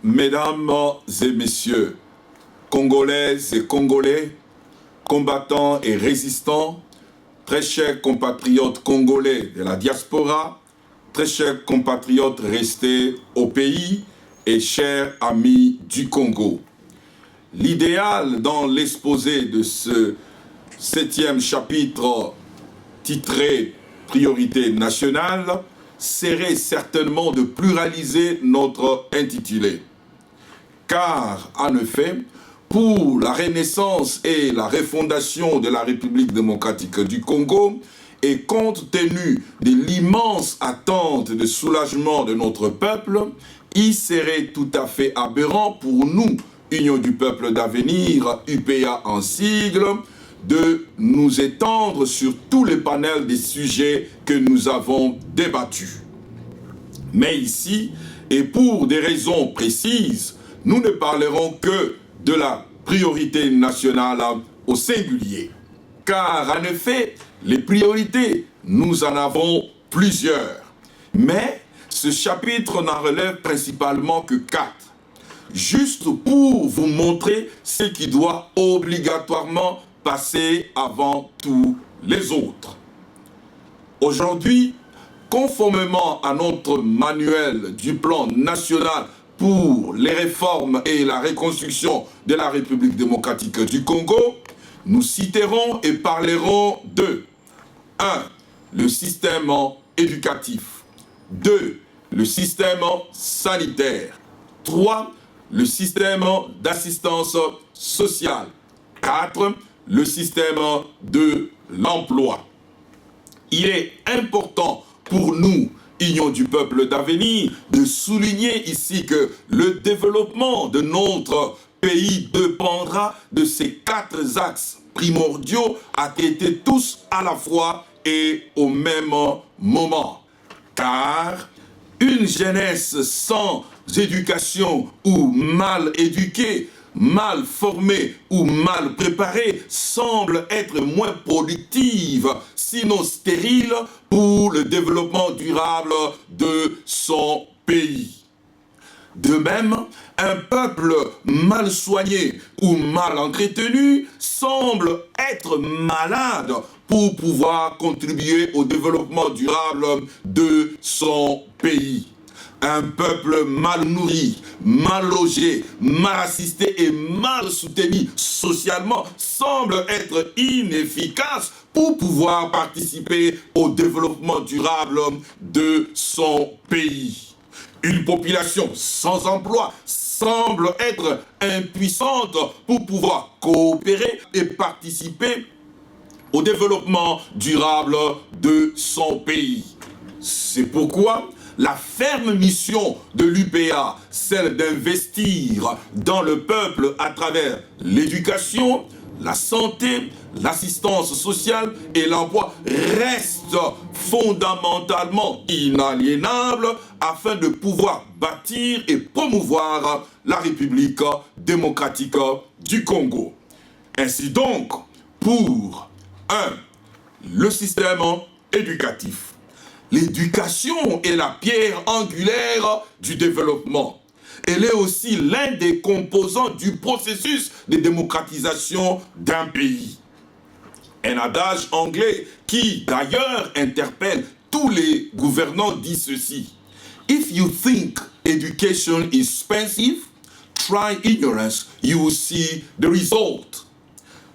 Mesdames et messieurs, Congolaises et Congolais, combattants et résistants, très chers compatriotes congolais de la diaspora, très chers compatriotes restés au pays et chers amis du Congo. L'idéal dans l'exposé de ce 7e chapitre titré « Priorité nationale » serait certainement de pluraliser notre intitulé. Car, en effet, pour la renaissance et la refondation de la République démocratique du Congo, et compte tenu de l'immense attente de soulagement de notre peuple, il serait tout à fait aberrant pour nous, Union du peuple d'avenir, UPA en sigle, de nous étendre sur tous les panels des sujets que nous avons débattus. Mais ici, et pour des raisons précises, nous ne parlerons que de la priorité nationale au singulier. Car en effet, les priorités, nous en avons plusieurs. Mais ce chapitre n'en relève principalement que 4. Juste pour vous montrer ce qui doit obligatoirement passer avant tous les autres. Aujourd'hui, conformément à notre manuel du plan national pour les réformes et la reconstruction de la République démocratique du Congo, nous citerons et parlerons de 1. Le système éducatif. 2. Le système sanitaire. 3. Le système d'assistance sociale. 4. Le système de l'emploi. Il est important pour nous, Union du peuple d'avenir, de souligner ici que le développement de notre pays dépendra de ces 4 axes primordiaux à traiter tous à la fois et au même moment. Car une jeunesse sans éducation ou mal éduquée, mal formée ou mal préparée semble être moins productive, sinon stérile, pour le développement durable de son pays. De même, un peuple mal soigné ou mal entretenu semble être malade pour pouvoir contribuer au développement durable de son pays. Un peuple mal nourri, mal logé, mal assisté et mal soutenu socialement semble être inefficace pour pouvoir participer au développement durable de son pays. Une population sans emploi semble être impuissante pour pouvoir coopérer et participer au développement durable de son pays. C'est pourquoi la ferme mission de l'UPA, celle d'investir dans le peuple à travers l'éducation, la santé, l'assistance sociale et l'emploi reste fondamentalement inaliénable afin de pouvoir bâtir et promouvoir la République démocratique du Congo. Ainsi donc, pour 1. Le système éducatif. L'éducation est la pierre angulaire du développement. Elle est aussi l'un des composants du processus de démocratisation d'un pays. Un adage anglais qui, d'ailleurs, interpelle tous les gouvernants dit ceci. If you think education is expensive, try ignorance, you will see the result.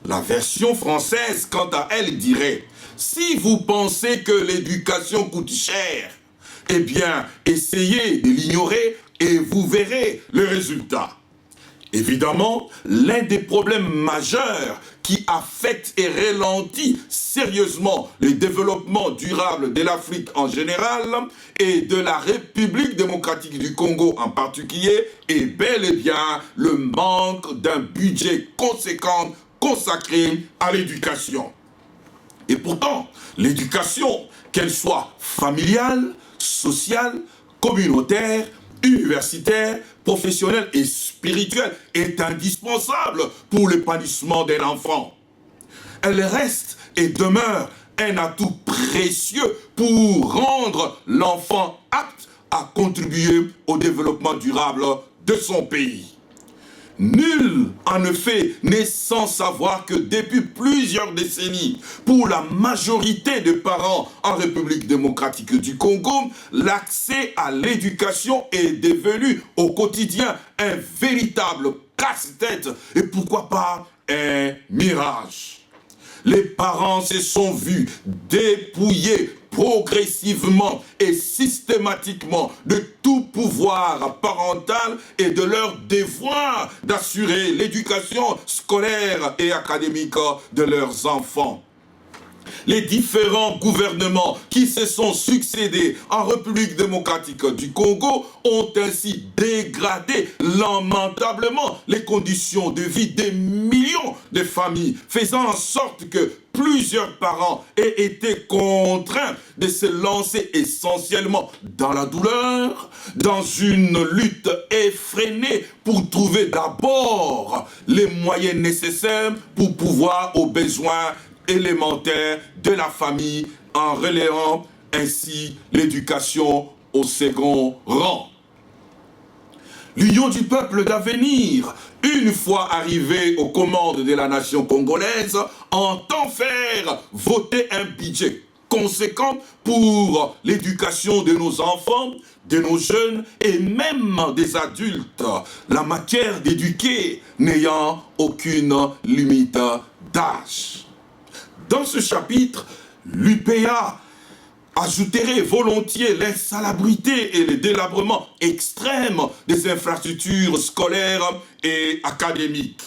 La version française, quant à elle, dirait « Si vous pensez que l'éducation coûte cher, eh bien, essayez de l'ignorer et vous verrez le résultat. » Évidemment, l'un des problèmes majeurs qui affecte et ralentit sérieusement le développement durable de l'Afrique en général et de la République démocratique du Congo en particulier est bel et bien le manque d'un budget conséquent consacré à l'éducation. Et pourtant, l'éducation, qu'elle soit familiale, sociale, communautaire, universitaire, professionnelle et spirituelle, est indispensable pour l'épanouissement d'un enfant. Elle reste et demeure un atout précieux pour rendre l'enfant apte à contribuer au développement durable de son pays. Nul, en effet, n'est sans savoir que depuis plusieurs décennies, pour la majorité des parents en République démocratique du Congo, l'accès à l'éducation est devenu au quotidien un véritable casse-tête et pourquoi pas un mirage. Les parents se sont vus dépouillés progressivement et systématiquement de tout pouvoir parental et de leur devoir d'assurer l'éducation scolaire et académique de leurs enfants. Les différents gouvernements qui se sont succédés en République démocratique du Congo ont ainsi dégradé lamentablement les conditions de vie des millions de familles, faisant en sorte que plusieurs parents aient été contraints de se lancer essentiellement dans la douleur, dans une lutte effrénée pour trouver d'abord les moyens nécessaires pour pouvoir aux besoins élémentaire de la famille en relayant ainsi l'éducation au second rang. L'Union du peuple d'avenir, une fois arrivée aux commandes de la nation congolaise, entend faire voter un budget conséquent pour l'éducation de nos enfants, de nos jeunes et même des adultes, la matière d'éduquer n'ayant aucune limite d'âge. Dans ce chapitre, l'UPA ajouterait volontiers l'insalubrité et le délabrement extrême des infrastructures scolaires et académiques.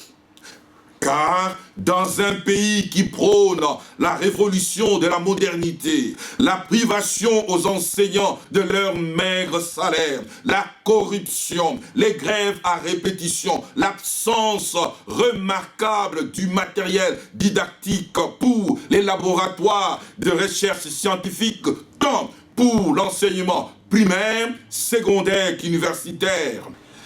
Car dans un pays qui prône la révolution de la modernité, la privation aux enseignants de leur maigre salaire, la corruption, les grèves à répétition, l'absence remarquable du matériel didactique pour les laboratoires de recherche scientifique, tant pour l'enseignement primaire, secondaire qu'universitaire,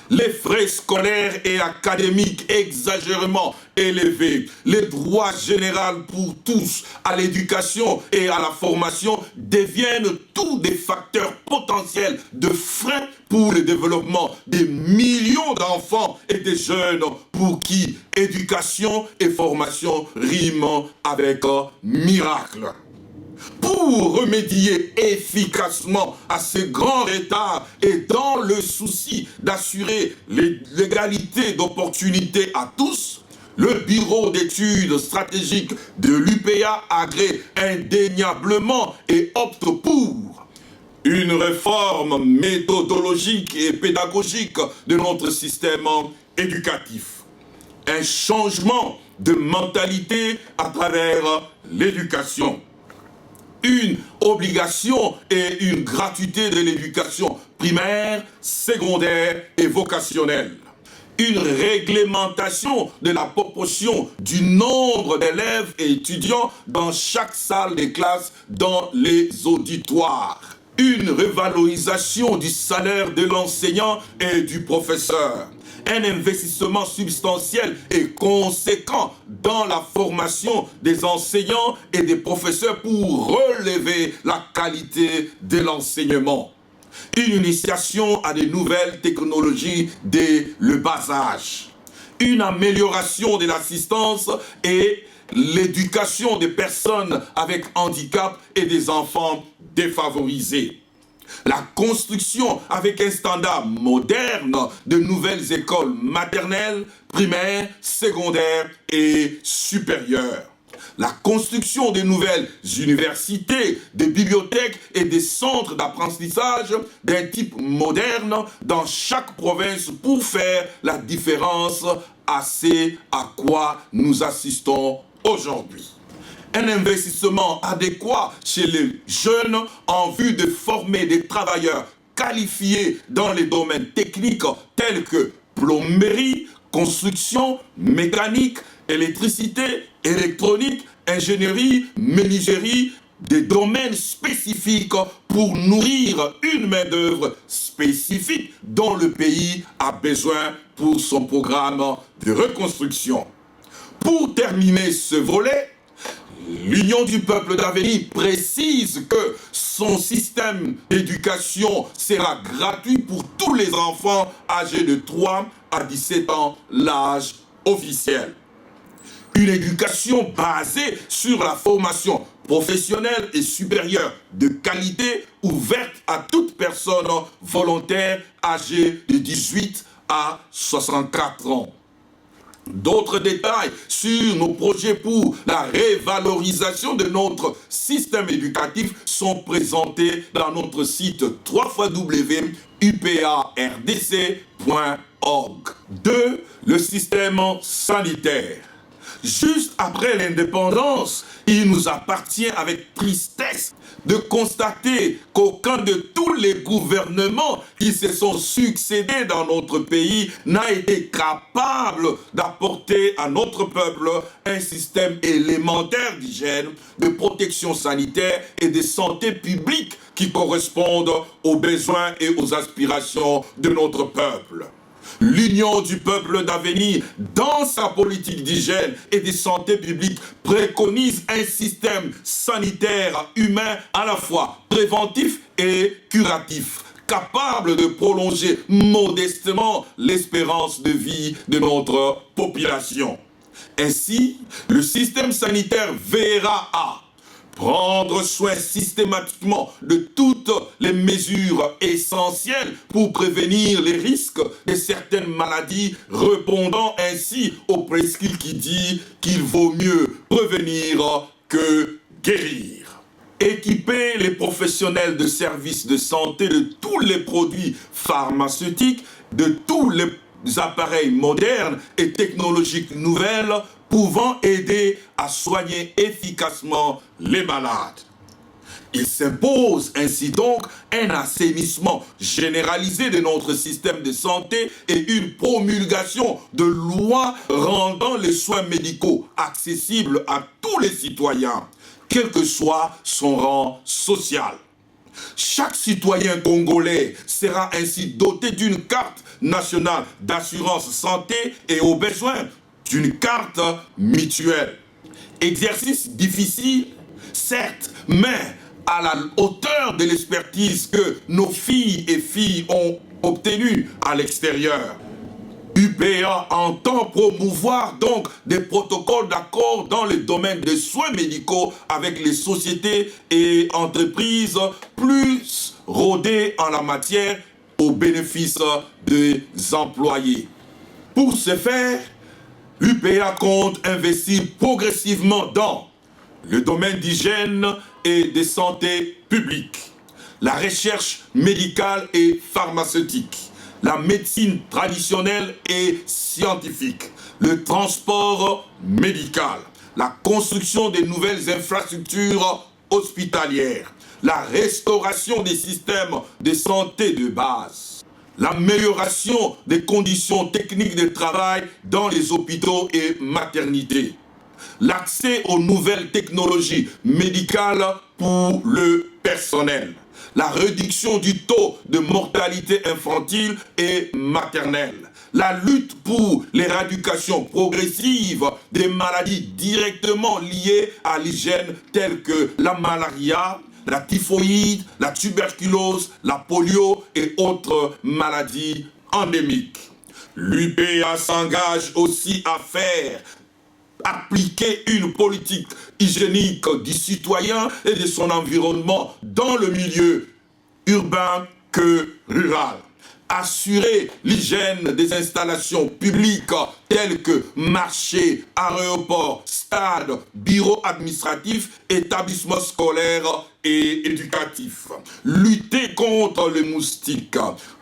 les frais scolaires et académiques exagérément élevés, les droits généraux pour tous à l'éducation et à la formation deviennent tous des facteurs potentiels de frein pour le développement des millions d'enfants et de jeunes pour qui éducation et formation riment avec miracle. Pour remédier efficacement à ce grand retard et dans le souci d'assurer l'égalité d'opportunités à tous, le bureau d'études stratégiques de l'UPA agrée indéniablement et opte pour une réforme méthodologique et pédagogique de notre système éducatif, un changement de mentalité à travers l'éducation, une obligation et une gratuité de l'éducation primaire, secondaire et vocationnelle. Une réglementation de la proportion du nombre d'élèves et étudiants dans chaque salle de classe dans les auditoires. Une revalorisation du salaire de l'enseignant et du professeur. Un investissement substantiel et conséquent dans la formation des enseignants et des professeurs pour relever la qualité de l'enseignement. Une initiation à de nouvelles technologies dès le bas âge. Une amélioration de l'assistance et l'éducation des personnes avec handicap et des enfants défavorisés. La construction avec un standard moderne de nouvelles écoles maternelles, primaires, secondaires et supérieures. La construction de nouvelles universités, des bibliothèques et des centres d'apprentissage d'un type moderne dans chaque province pour faire la différence à ce à quoi nous assistons aujourd'hui. Un investissement adéquat chez les jeunes en vue de former des travailleurs qualifiés dans les domaines techniques tels que plomberie, construction, mécanique, électricité, électronique, ingénierie, menuiserie, des domaines spécifiques pour nourrir une main-d'œuvre spécifique dont le pays a besoin pour son programme de reconstruction. Pour terminer ce volet, l'Union du peuple d'avenir précise que son système d'éducation sera gratuit pour tous les enfants âgés de 3 à 17 ans, l'âge officiel. Une éducation basée sur la formation professionnelle et supérieure de qualité ouverte à toute personne volontaire âgée de 18 à 64 ans. D'autres détails sur nos projets pour la révalorisation de notre système éducatif sont présentés dans notre site www.upardc.org. 2. Le système sanitaire. Juste après l'indépendance, il nous appartient avec tristesse de constater qu'aucun de tous les gouvernements qui se sont succédés dans notre pays n'a été capable d'apporter à notre peuple un système élémentaire d'hygiène, de protection sanitaire et de santé publique qui correspondent aux besoins et aux aspirations de notre peuple. L'Union du peuple d'avenir, dans sa politique d'hygiène et de santé publique, préconise un système sanitaire humain à la fois préventif et curatif, capable de prolonger modestement l'espérance de vie de notre population. Ainsi, le système sanitaire veillera à prendre soin systématiquement de toutes les mesures essentielles pour prévenir les risques de certaines maladies, répondant ainsi au prescrit qui dit qu'il vaut mieux prévenir que guérir. Équiper les professionnels de services de santé de tous les produits pharmaceutiques, de tous les appareils modernes et technologiques nouvelles pouvant aider à soigner efficacement les malades. Il s'impose ainsi donc un assainissement généralisé de notre système de santé et une promulgation de lois rendant les soins médicaux accessibles à tous les citoyens, quel que soit son rang social. Chaque citoyen congolais sera ainsi doté d'une carte nationale d'assurance santé et au besoin d'une carte mutuelle. Exercice difficile, certes, mais à la hauteur de l'expertise que nos filles et filles ont obtenue à l'extérieur. UPA entend promouvoir donc des protocoles d'accord dans le domaine des soins médicaux avec les sociétés et entreprises plus rodées en la matière au bénéfice des employés. Pour ce faire, UPA compte investir progressivement dans le domaine d'hygiène et de santé publique, la recherche médicale et pharmaceutique, la médecine traditionnelle et scientifique, le transport médical, la construction de nouvelles infrastructures hospitalières, la restauration des systèmes de santé de base, l'amélioration des conditions techniques de travail dans les hôpitaux et maternités, l'accès aux nouvelles technologies médicales pour le personnel, la réduction du taux de mortalité infantile et maternelle, la lutte pour l'éradication progressive des maladies directement liées à l'hygiène telles que la malaria, la typhoïde, la tuberculose, la polio et autres maladies endémiques. L'UPA s'engage aussi à faire appliquer une politique hygiénique du citoyen et de son environnement dans le milieu urbain que rural. Assurer l'hygiène des installations publiques telles que marchés, aéroports, stades, bureaux administratifs, établissements scolaires et éducatifs. Lutter contre les moustiques.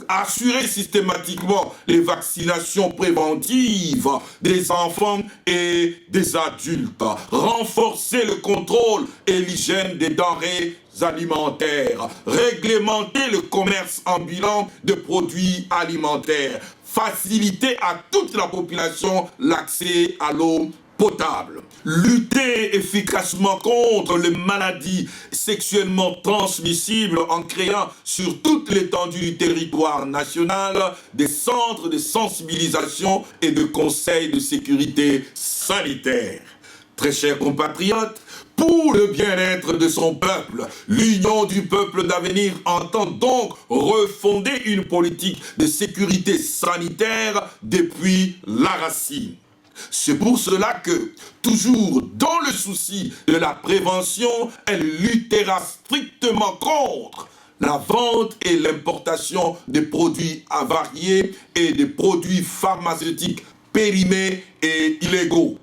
Assurer systématiquement les vaccinations préventives des enfants et des adultes. Renforcer le contrôle et l'hygiène des denrées alimentaires, réglementer le commerce ambulant de produits alimentaires, faciliter à toute la population l'accès à l'eau potable, lutter efficacement contre les maladies sexuellement transmissibles en créant sur toute l'étendue du territoire national des centres de sensibilisation et de conseils de sécurité sanitaire. Très chers compatriotes, pour le bien-être de son peuple, l'Union du peuple d'avenir entend donc refonder une politique de sécurité sanitaire depuis la racine. C'est pour cela que, toujours dans le souci de la prévention, elle luttera strictement contre la vente et l'importation de produits avariés et de produits pharmaceutiques périmés et illégaux.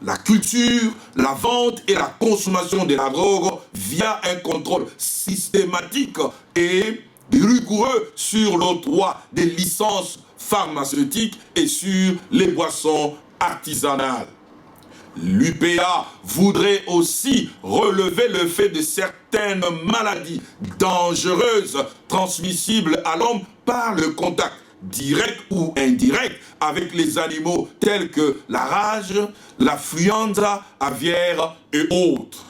La culture, la vente et la consommation de la drogue via un contrôle systématique et rigoureux sur l'octroi des licences pharmaceutiques et sur les boissons artisanales. L'UPA voudrait aussi relever le fait de certaines maladies dangereuses transmissibles à l'homme par le contact direct ou indirect avec les animaux tels que la rage, l'influenza aviaire et autres.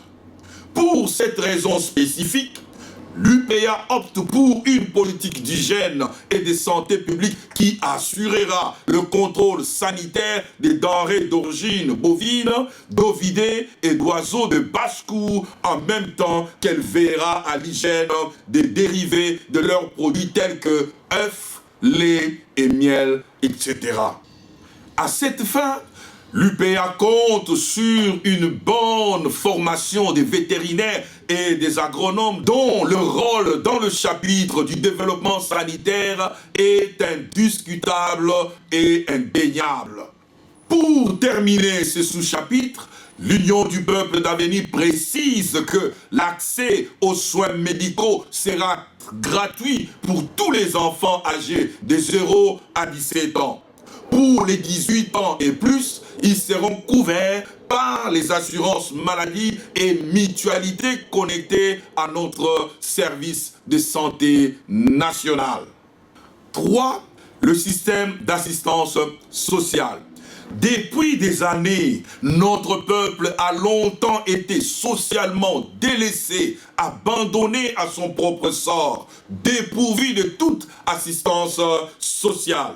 Pour cette raison spécifique, l'UPA opte pour une politique d'hygiène et de santé publique qui assurera le contrôle sanitaire des denrées d'origine bovine, d'ovidés et d'oiseaux de basse-cour en même temps qu'elle veillera à l'hygiène des dérivés de leurs produits tels que œufs, lait et miel, etc. À cette fin, l'UPA compte sur une bonne formation des vétérinaires et des agronomes dont le rôle dans le chapitre du développement sanitaire est indiscutable et indéniable. Pour terminer ce sous-chapitre, l'Union du peuple d'avenir précise que l'accès aux soins médicaux sera gratuit pour tous les enfants âgés de 0 à 17 ans. Pour les 18 ans et plus, ils seront couverts par les assurances maladie et mutualités connectées à notre service de santé national. 3. Le système d'assistance sociale. Depuis des années, notre peuple a longtemps été socialement délaissé, abandonné à son propre sort, dépourvu de toute assistance sociale.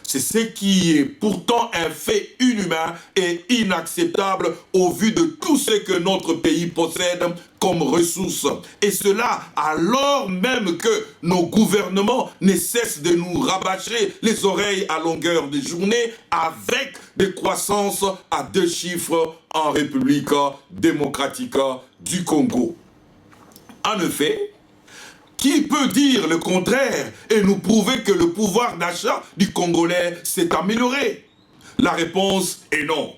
C'est ce qui est pourtant un fait inhumain et inacceptable au vu de tout ce que notre pays possède comme ressources. Et cela alors même que nos gouvernements ne cessent de nous rabâcher les oreilles à longueur de journée avec des croissances à 2 chiffres en République démocratique du Congo. En effet, qui peut dire le contraire et nous prouver que le pouvoir d'achat du Congolais s'est amélioré? La réponse est non.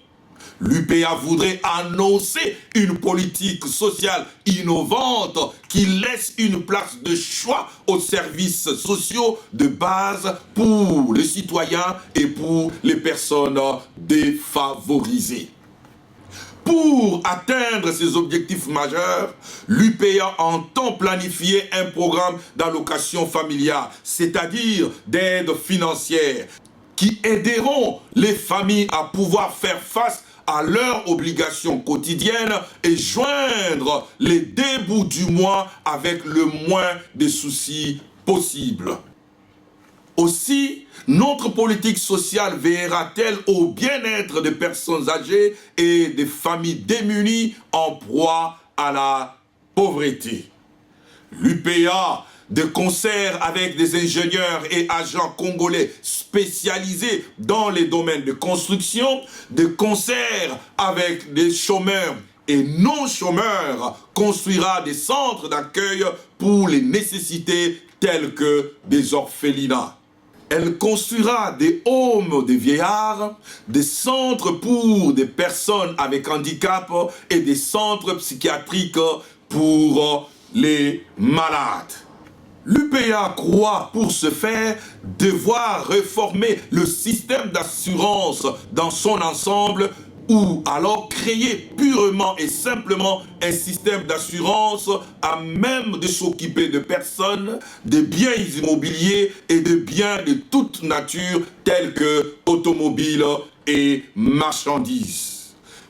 L'UPA voudrait annoncer une politique sociale innovante qui laisse une place de choix aux services sociaux de base pour les citoyens et pour les personnes défavorisées. Pour atteindre ces objectifs majeurs, l'UPA entend planifier un programme d'allocation familiale, c'est-à-dire d'aide financière, qui aideront les familles à pouvoir faire face à leurs obligations quotidiennes et joindre les 2 bouts du mois avec le moins de soucis possible. Aussi, notre politique sociale veillera-t-elle au bien-être des personnes âgées et des familles démunies en proie à la pauvreté. L'UPA, de concert avec des ingénieurs et agents congolais spécialisés dans les domaines de construction, de concert avec des chômeurs et non-chômeurs, construira des centres d'accueil pour les nécessités telles que des orphelinats. Elle construira des homes des vieillards, des centres pour des personnes avec handicap et des centres psychiatriques pour les malades. L'UPA croit pour ce faire devoir réformer le système d'assurance dans son ensemble ou alors créer purement et simplement un système d'assurance à même de s'occuper de personnes, de biens immobiliers et de biens de toute nature tels que automobiles et marchandises.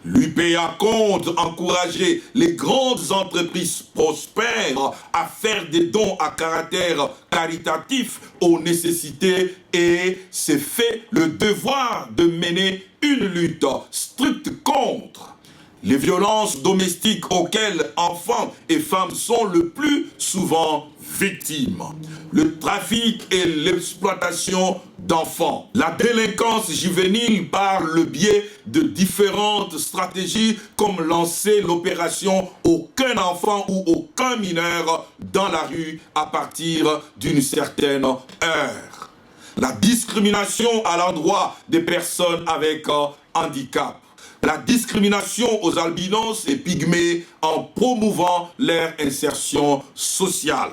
L'UPA compte encourager les grandes entreprises prospères à faire des dons à caractère caritatif aux nécessités et s'est fait le devoir de mener une lutte stricte contre les violences domestiques auxquelles enfants et femmes sont le plus souvent victimes, le trafic et l'exploitation d'enfants, la délinquance juvénile par le biais de différentes stratégies comme lancer l'opération aucun enfant ou aucun mineur dans la rue à partir d'une certaine heure, la discrimination à l'endroit des personnes avec handicap, la discrimination aux albinos et pygmées en promouvant leur insertion sociale.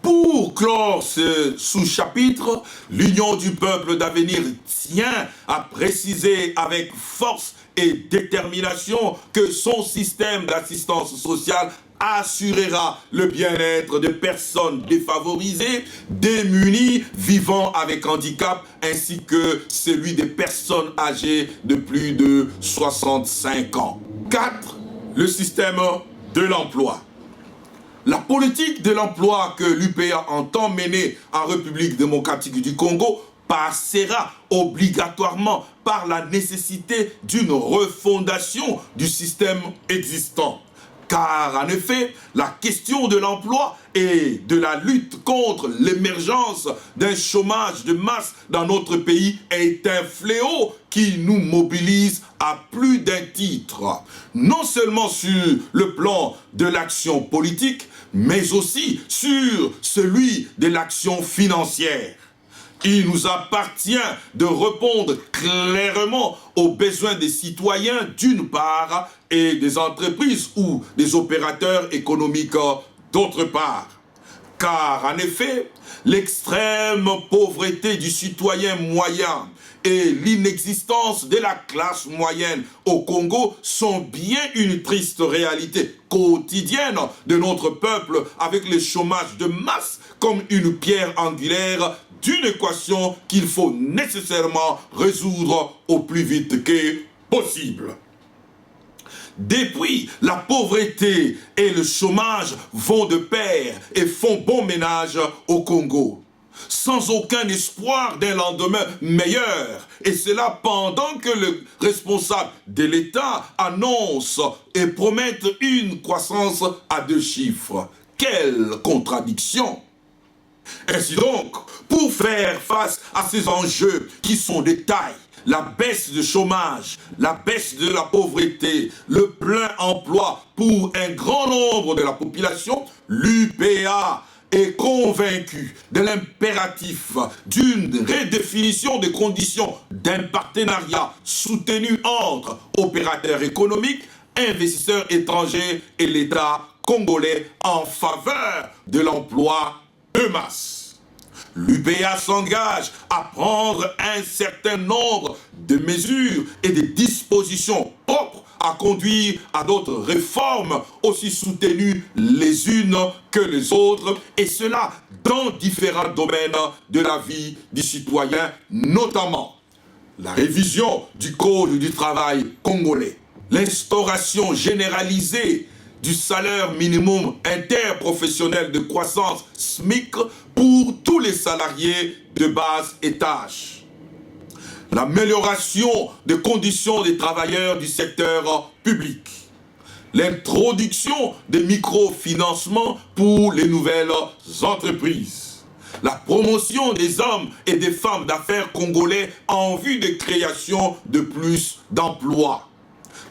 Pour clore ce sous-chapitre, l'Union du peuple d'avenir tient à préciser avec force et détermination que son système d'assistance sociale assurera le bien-être de personnes défavorisées, démunies, vivant avec handicap, ainsi que celui des personnes âgées de plus de 65 ans. 4. Le système de l'emploi. La politique de l'emploi que l'UPA entend mener en République démocratique du Congo passera obligatoirement par la nécessité d'une refondation du système existant. Car en effet, la question de l'emploi et de la lutte contre l'émergence d'un chômage de masse dans notre pays est un fléau qui nous mobilise à plus d'un titre. Non seulement sur le plan de l'action politique, mais aussi sur celui de l'action financière. Il nous appartient de répondre clairement aux besoins des citoyens d'une part et des entreprises ou des opérateurs économiques d'autre part. Car en effet, l'extrême pauvreté du citoyen moyen et l'inexistence de la classe moyenne au Congo sont bien une triste réalité quotidienne de notre peuple, avec le chômage de masse comme une pierre angulaire d'une équation qu'il faut nécessairement résoudre au plus vite que possible. Depuis, la pauvreté et le chômage vont de pair et font bon ménage au Congo, sans aucun espoir d'un lendemain meilleur, et cela pendant que le responsable de l'État annonce et promette une croissance à 2 chiffres. Quelle contradiction! Ainsi donc, pour faire face à ces enjeux qui sont de taille, la baisse de chômage, la baisse de la pauvreté, le plein emploi pour un grand nombre de la population, l'UPA est convaincu de l'impératif d'une redéfinition des conditions d'un partenariat soutenu entre opérateurs économiques, investisseurs étrangers et l'État congolais en faveur de l'emploi de masse. L'UPA s'engage à prendre un certain nombre de mesures et de dispositions propres à conduire à d'autres réformes aussi soutenues les unes que les autres, et cela dans différents domaines de la vie du citoyen, notamment la révision du Code du travail congolais, l'instauration généralisée du salaire minimum interprofessionnel de croissance SMIC pour tous les salariés de base étage, l'amélioration des conditions des travailleurs du secteur public, l'introduction des microfinancements pour les nouvelles entreprises, la promotion des hommes et des femmes d'affaires congolais en vue de création de plus d'emplois,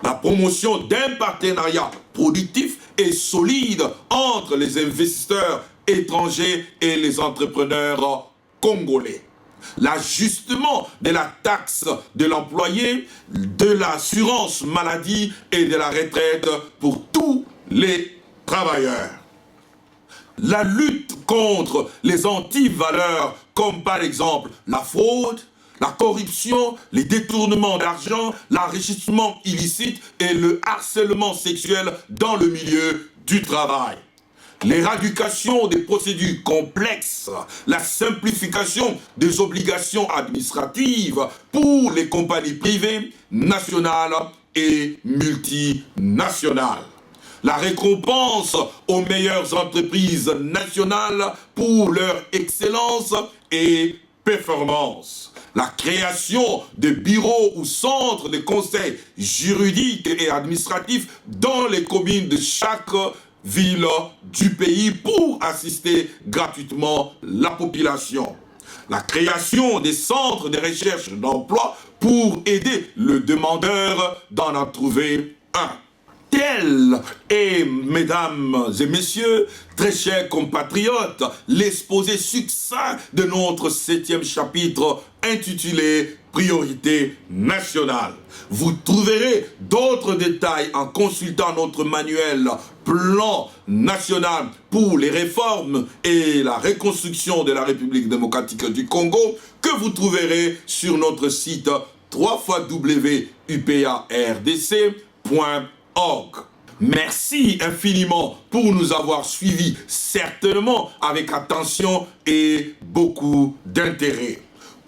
la promotion d'un partenariat productif et solide entre les investisseurs étrangers et les entrepreneurs congolais, l'ajustement de la taxe de l'employé, de l'assurance maladie et de la retraite pour tous les travailleurs, la lutte contre les antivaleurs comme par exemple la fraude, la corruption, les détournements d'argent, l'enrichissement illicite et le harcèlement sexuel dans le milieu du travail. L'éradication des procédures complexes, la simplification des obligations administratives pour les compagnies privées, nationales et multinationales. La récompense aux meilleures entreprises nationales pour leur excellence et performance. La création de bureaux ou centres de conseils juridiques et administratifs dans les communes de chaque ville du pays pour assister gratuitement la population. La création des centres de recherche d'emploi pour aider le demandeur d'en trouver un. Tel est, mesdames et messieurs, très chers compatriotes, l'exposé succinct de notre 7e chapitre intitulé « Priorité nationale ». Vous trouverez d'autres détails en consultant notre manuel « Plan national pour les réformes et la reconstruction de la République démocratique du Congo » que vous trouverez sur notre site www.upardc.org. Merci infiniment pour nous avoir suivis, certainement avec attention et beaucoup d'intérêt.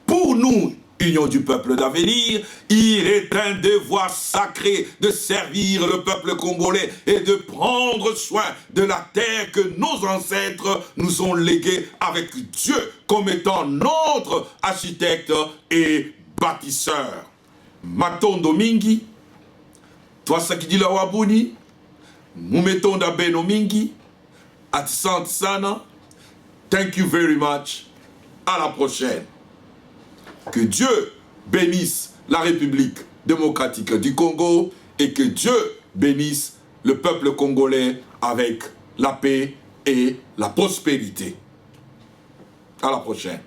Pour nous, Union du peuple d'avenir, il est un devoir sacré de servir le peuple congolais et de prendre soin de la terre que nos ancêtres nous ont léguée avec Dieu comme étant notre architecte et bâtisseur. Matondo mingi, twasakidila wabuni, mumetonda beno mingi, asante sana, thank you very much, à la prochaine. Que Dieu bénisse la République démocratique du Congo et que Dieu bénisse le peuple congolais avec la paix et la prospérité. À la prochaine.